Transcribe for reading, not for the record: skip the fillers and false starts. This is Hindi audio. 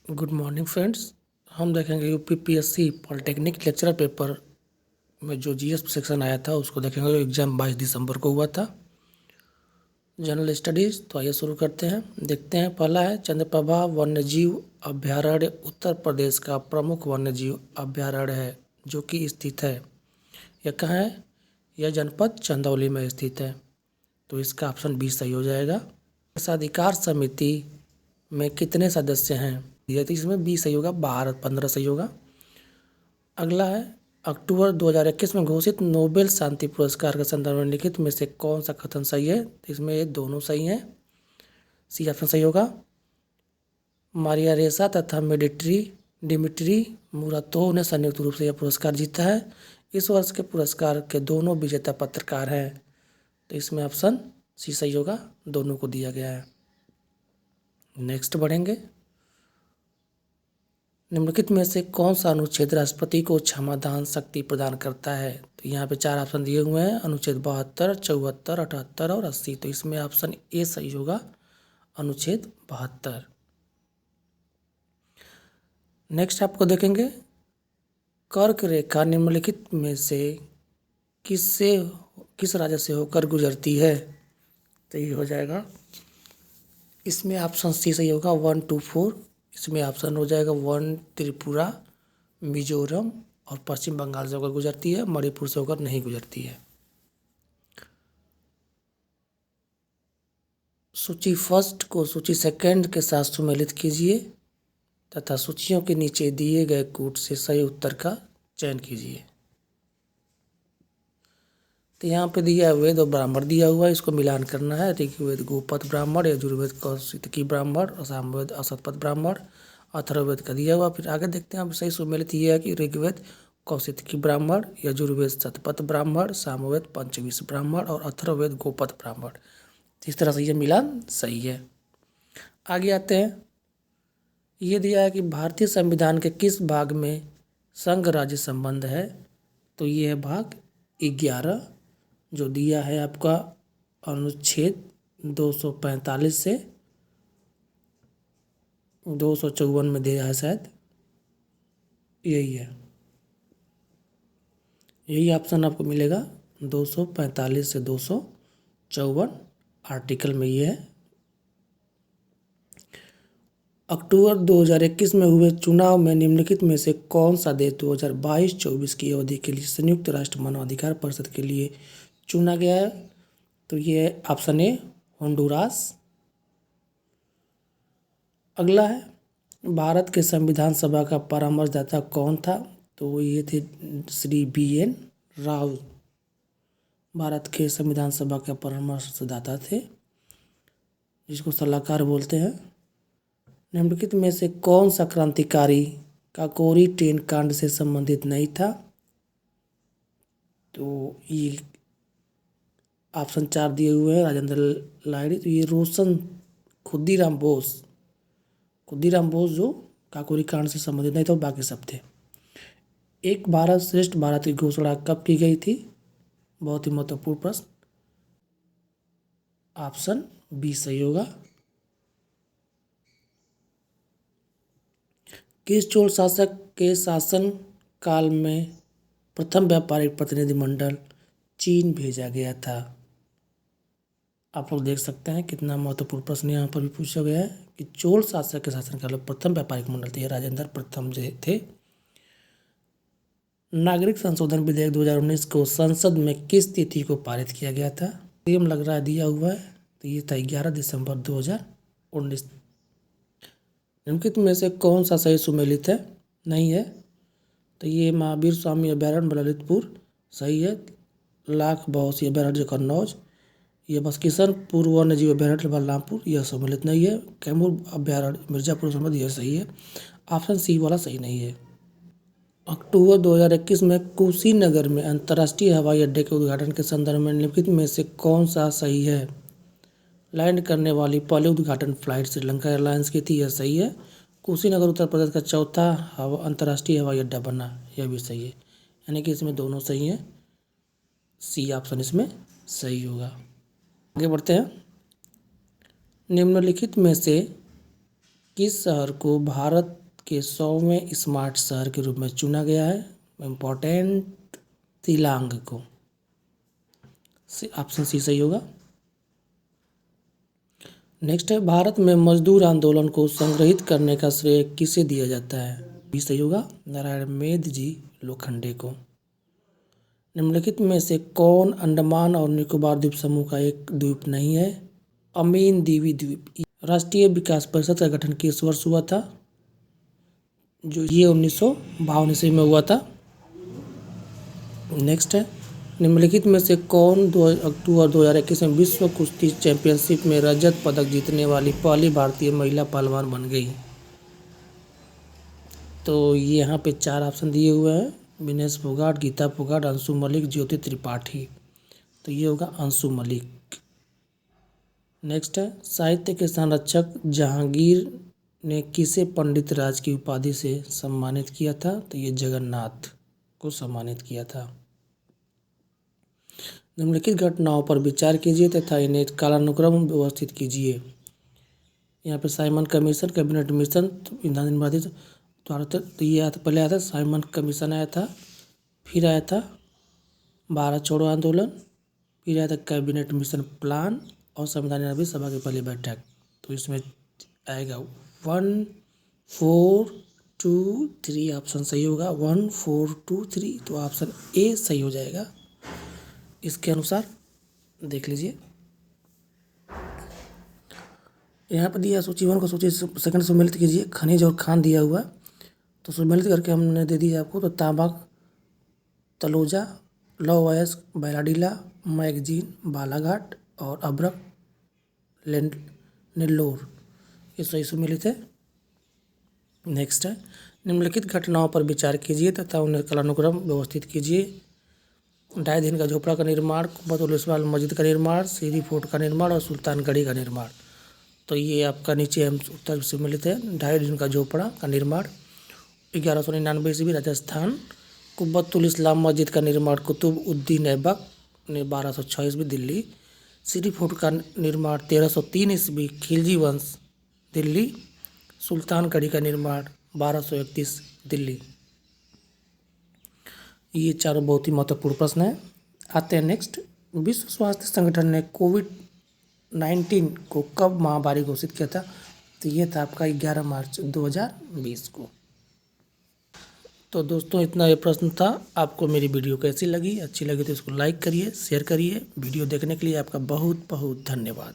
Good morning friends. हम देखेंगे यूपीपीएससी पॉलिटेक्निक लेक्चरर पेपर में जो जीएस सेक्शन आया था उसको देखेंगे। एग्ज़ाम 22 दिसंबर को हुआ था। जनरल स्टडीज़, तो आइए शुरू करते हैं। देखते हैं, पहला है चंद्रप्रभा वन्यजीव अभयारण्य उत्तर प्रदेश का प्रमुख वन्यजीव अभयारण्य है जो कि स्थित है। यह कहाँ है? यह जनपद चंदौली में स्थित है। तो इसका ऑप्शन बी सही हो जाएगा। अधिकार समिति में कितने सदस्य हैं? यदि इसमें 20 सही होगा, 12-15 सही होगा। अगला है अक्टूबर 2021 में घोषित नोबेल शांति पुरस्कार के संदर्भ में लिखित में से कौन सा कथन सही है? इसमें ये दोनों सही हैं। सी ऑप्शन सही होगा। मारिया रेसा तथा डिमिट्री मुरातोव ने संयुक्त रूप से यह पुरस्कार जीता है। इस वर्ष के पुरस्कार के दोनों विजेता पत्रकार हैं। तो इसमें ऑप्शन सी सही होगा, दोनों को दिया गया है। नेक्स्ट बढ़ेंगे। निम्नलिखित में से कौन सा अनुच्छेद राष्ट्रपति को क्षमादान शक्ति प्रदान करता है? तो यहाँ पे 4 ऑप्शन दिए हुए हैं, अनुच्छेद 72, 74, 78 और 80। तो इसमें ऑप्शन ए सही होगा, अनुच्छेद 72। नेक्स्ट आपको देखेंगे, कर्क रेखा निम्नलिखित में से किस राज्य से होकर गुजरती है? तो ये हो जाएगा, इसमें ऑप्शन सी सही होगा, 1, 2, 4। इसमें ऑप्शन हो जाएगा 1 त्रिपुरा, मिजोरम और पश्चिम बंगाल से होकर गुजरती है, मणिपुर से होकर नहीं गुजरती है। सूची फर्स्ट को सूची सेकंड के साथ सुमेलित कीजिए तथा सूचियों के नीचे दिए गए कूट से सही उत्तर का चयन कीजिए। तो यहाँ पे दिया है वेद और ब्राह्मण दिया हुआ है, इसको मिलान करना है। ऋग्वेद गोपद ब्राह्मण, यजुर्वेद कौशितकी ब्राह्मण, सामवेद असतपथ ब्राह्मण, अथर्ववेद का दिया हुआ। फिर आगे देखते हैं, अब सही सुमेलित ये है कि ऋग्वेद कौशितकी ब्राह्मण, यजुर्वेद शतपथ ब्राह्मण, सामवेद पंचविंश ब्राह्मण और अथर्ववेद गोपद ब्राह्मण। इस तरह से ये मिलान सही है। आगे आते हैं, ये दिया है कि भारतीय संविधान के किस भाग में संघ राज्य संबंध है? तो ये है भाग 11, जो दिया है आपका अनुच्छेद 245 से 254 में दिया है, शायद यही है। यही ऑप्शन आपको मिलेगा, 245 से 254 आर्टिकल में ये है। अक्टूबर 2021 में हुए चुनाव में निम्नलिखित में से कौन सा देश 2022-24 की अवधि के लिए संयुक्त राष्ट्र मानवाधिकार परिषद के लिए चुना गया है? तो ये ऑप्शन ए होंडुरास। अगला है, भारत के संविधान सभा का परामर्शदाता कौन था? तो ये थे श्री BN राव, भारत के संविधान सभा के परामर्शदाता थे, जिसको सलाहकार बोलते हैं। निम्नलिखित में से कौन सा क्रांतिकारी काकोरी ट्रेन कांड से संबंधित नहीं था? तो ये ऑप्शन 4 दिए हुए हैं, राजेंद्र लाहिड़ी। तो ये रोशन खुदीराम बोस जो काकोरी कांड से संबंधित नहीं था, बाकी सब थे। एक भारत श्रेष्ठ भारत की घोषणा कब की गई थी? बहुत ही महत्वपूर्ण प्रश्न। ऑप्शन बी सही होगा। किस चोल शासक के शासन काल में प्रथम व्यापारिक प्रतिनिधिमंडल चीन भेजा गया था? आप लोग देख सकते हैं कितना महत्वपूर्ण प्रश्न यहाँ पर भी पूछा गया है कि चोल शासक के शासनकाल में प्रथम व्यापारिक मंडल थे, राजेंद्र प्रथम जो थे। नागरिक संशोधन विधेयक 2019 को संसद में किस तिथि को पारित किया गया था? सेम लग रहा है, दिया हुआ है। तो ये था 11 दिसंबर 2019। निम्नलिखित में से कौन सा सही सुमेलित है? नहीं है। तो ये महावीर स्वामी अभयारण्य ललितपुर सही है। लाख बहौसी अभयारण्य कन्नौज, ये बस किशनपुर वन्यजीव अभयारण्य बलरामपुर, यह सम्मिलित नहीं है। कैमूर अभयारण्य मिर्जापुर सम्मिलित, यह सही है। ऑप्शन सी वाला सही नहीं है। अक्टूबर 2021 में कुशीनगर में अंतर्राष्ट्रीय हवाई अड्डे के उद्घाटन के संदर्भ में निम्नलिखित में से कौन सा सही है? लैंड करने वाली पहली उद्घाटन फ्लाइट श्रीलंका एयरलाइंस की थी, यह सही है। कुशीनगर उत्तर प्रदेश का चौथा अंतर्राष्ट्रीय हवाई अड्डा बना, यह भी सही है। यानी कि इसमें दोनों सही हैं, सी ऑप्शन इसमें सही होगा। आगे बढ़ते हैं। निम्नलिखित में से किस शहर को भारत के 100वें स्मार्ट शहर के रूप में चुना गया है? इम्पोर्टेंट, शिलांग को। ऑप्शन सी सही होगा। नेक्स्ट है, भारत में मजदूर आंदोलन को संग्रहित करने का श्रेय किसे दिया जाता है? भी सही होगा, नारायण मेघ जी लोखंडे को। निम्नलिखित में से कौन अंडमान और निकोबार द्वीप समूह का एक द्वीप नहीं है? अमीन दीवी द्वीप। राष्ट्रीय विकास परिषद का गठन किस वर्ष हुआ था? जो ये 1952 ईस्वी में हुआ था। नेक्स्ट है, निम्नलिखित में से कौन 2 अक्टूबर 2021 में विश्व कुश्ती चैंपियनशिप में रजत पदक जीतने वाली पहली भारतीय महिला पहलवान बन गई? तो ये यहाँ पे 4 ऑप्शन दिए हुए हैं, विनेश फोगाट, गीता फोगाट, अंशु मलिक, ज्योति त्रिपाठी। तो ये होगा अंशु मलिक। नेक्स्ट है, साहित्य के संरक्षक जहांगीर ने किसे पंडित राज की उपाधि से सम्मानित किया था? तो ये जगन्नाथ को सम्मानित किया था। निम्नलिखित घटनाओं पर विचार कीजिए तथा इन्हें कालानुक्रम व्यवस्थित कीजिए। यहाँ पे साइमन कमीशन, कैबिनेट मिशन, ईंधन निर्बाधित तो ये पहले आया था साइमन कमीशन आया था, फिर आया था भारत छोड़ो आंदोलन, फिर आया था कैबिनेट मिशन प्लान और संविधान निर्माण सभा की पहली बैठक। तो इसमें आएगा 1 4 2 3 ऑप्शन सही होगा। 1 4 2 3 तो ऑप्शन ए सही हो जाएगा इसके अनुसार। देख लीजिए यहाँ पर दिया सूची 1 को सूची सेकंड सम्मिलित कीजिए। खनिज और खान दिया हुआ है तो सम्मिलित करके हमने दे दिया आपको। तो तांबा तलोजा, लौह अयस्क बैलाडीला, मैगजीन बालाघाट और अब्रक नेल्लोर ये सही सम्मिलित है। नेक्स्ट है, निम्नलिखित घटनाओं पर विचार कीजिए तथा उन्हें कालानुक्रम व्यवस्थित कीजिए। ढाई दिन का झोपड़ा का निर्माण, कुब्बतुल इस्माइल मस्जिद का निर्माण, सीरी फोर्ट का निर्माण और सुल्तानगढ़ी का निर्माण। तो ये आपका नीचे हम उत्तर से मिलित है। ढाई दिन का झोपड़ा का निर्माण 1199 ईस्वी राजस्थान, कुब्बतुल इस्लाम मस्जिद का निर्माण कुतुब उद्दीन ऐबक ने 1206 ईस्वी दिल्ली, सीरी फोर्ट का निर्माण 1303 ईस्वी खिलजी वंश दिल्ली, सुल्तानगढ़ी का निर्माण 1231 दिल्ली। ये चारों बहुत ही महत्वपूर्ण प्रश्न हैं। आते हैं नेक्स्ट, विश्व स्वास्थ्य संगठन ने कोविड-19 को कब महामारी घोषित किया था? तो ये था आपका 11 मार्च 2020 को। तो दोस्तों इतना ये प्रश्न था। आपको मेरी वीडियो कैसी लगी? अच्छी लगी तो इसको लाइक करिए, शेयर करिए। वीडियो देखने के लिए आपका बहुत बहुत धन्यवाद।